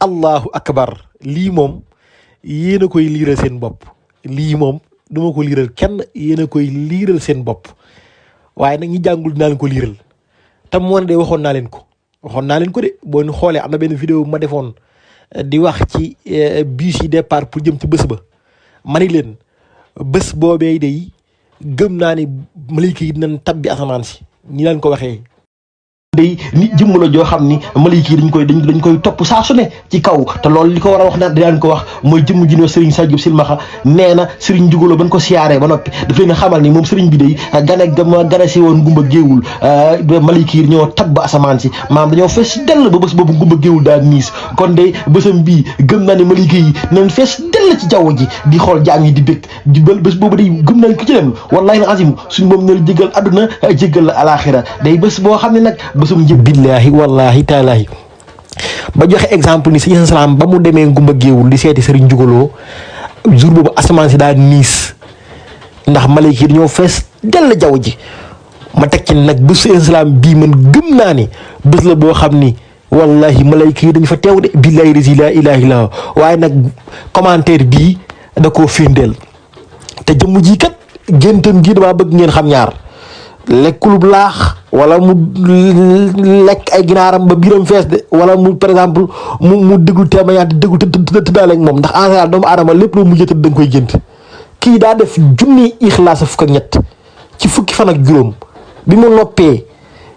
allahu akbar lii moom yéen a koy liiral seen bopp lii moom duma ko liiral kenn yéen a koy liiral seen bopp waaye nag ñi jàngul dinaa leen ko liiral tam moo ne de waxoon naa leen ko de boo ñu xoolee am na benn vidéo bu ma defoon di wax ci bus yi départ pour jëm ci bés ba ma ni leen bés boobee day gëm naa ni malayka yi dinañ tabbi asamaan si ñi leen ko waxee. day nit jëmm la joo xam ni malayka yi dañ koy topp saa su ne ci kaw te loolu li ko war a wax naan dinañ ko wax mooy jëmm ji ne Serigne Sadio Silmaxa nee na Serigne Njuguloo ban ko siyaaree ba noppi daf leen a xamal ni moom Serigne bi day gane si woon gumba géewul malayka yi ñoo tabb asamaan si maanaam dañoo fees dell ba bés boobu gumba géewul daal niis kon de bésam bii gëm naa ne malayka yi nañ fees dell ci jaww ji di xool jaam yi di bëgg di bés boobu day gëm nañ ko ci dem wallahi azim suñ moom ne la jégal àdduna jégal la alaxira day bés boo xam ne nag bésum njëb billaahi wallaahi taalaahi ba joxe exemple ni sëñ salaam ba mu demee ngumba géewul di seeti sëriñ Njuguloo jour boobu asamaan si daa niis ndax malayka yi ñoo fees dell jaww ji ma teg ci nag bu sëñ salaam bii man gëm naa ni bés la boo xam ni wallahi malayka yi dañu fa teew de billaahi rasi laa ilaaha illa waaye nag commentaire bii da koo firndeel te jëmm ji kat géntam gii damaa bëgg ngeen xam ñaar lekkulub laax wala mu lekk ay ginaaram ba biiram fees de wala mu par exemple mu déglu témoignage déglu tëddaale ak moom ndax en général doomu aadama lépp loo mujjee tëdd da nga koy gént kii daa def junni ixlaas fukk ak ñett ci fukki fan ak juróom bi mu noppee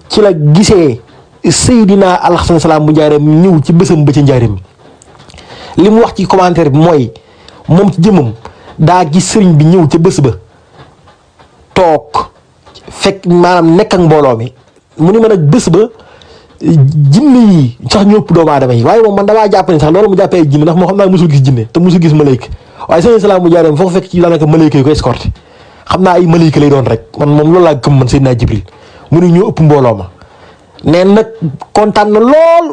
ci la gisee Seydina Alxasan Salaam bu njaareem ñëw ci bésam ba ca njaareem li mu wax ci commentaire bi mooy moom ci jëmmam daa gis sëriñ bi ñëw ca bés ba toog fekk maanaam nekk ak mbooloo mi mu ni ma nag bés ba jinne yi sax ñoo ëpp doomu aadama yi waaye moom man damaa jàpp ne sax loolu mu jàppee ay jinne ndax moo xam naa musul gis jinne te musul gis malayka waaye sëñ Salaam mu jaareem foo ko fekk ci daanaka malayka yi ko escorté xam naa ay malayka lay doon rek man moom loolu laa gëm man Seydina Jibril mu ni ñoo ëpp mbooloo ma neen nag kontaan na lool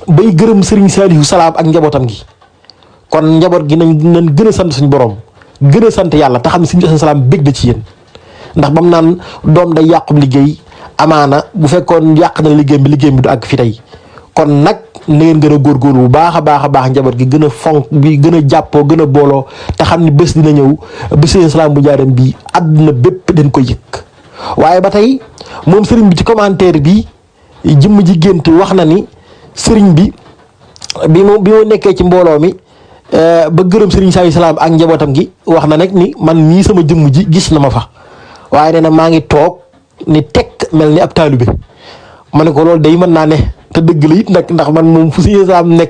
bay gërëm Serigne Saliou Salaam ak njabootam gi kon njaboot gi nañ gën a sant suñu borom gën a sant yàlla te xam ne Serigne Salaam bég na ci yéen ndax bam naan doom day yàqum liggéey amaana bu fekkoon yàq na liggéey bi du àgg fi tey kon nag na ngeen gën a góorgóorlu bu baax a baax njaboot gi gën a fonk bi gën a jàppoo gën a booloo te xam ne bés dina ñëw bés Serigne Salaam bu njaareem bi àdduna bépp dañ ko yëg waaye ba tey moom sëriñ bi ci commentaire bi jëmm ji gént wax na ni sëriñ bi bi mu nekkee ci mbooloo mi ba gërëm Serigne Saliou Salaam ak njabootam gi wax na nag ni man nii sama jëmm ji gis na ma fa waaye nee na maa ngi toog ni tekk mel ni ab taalibe ma ne ko loolu day mën naa ne te dëgg la it nag ndax man moom fu Serigne Salaam nekk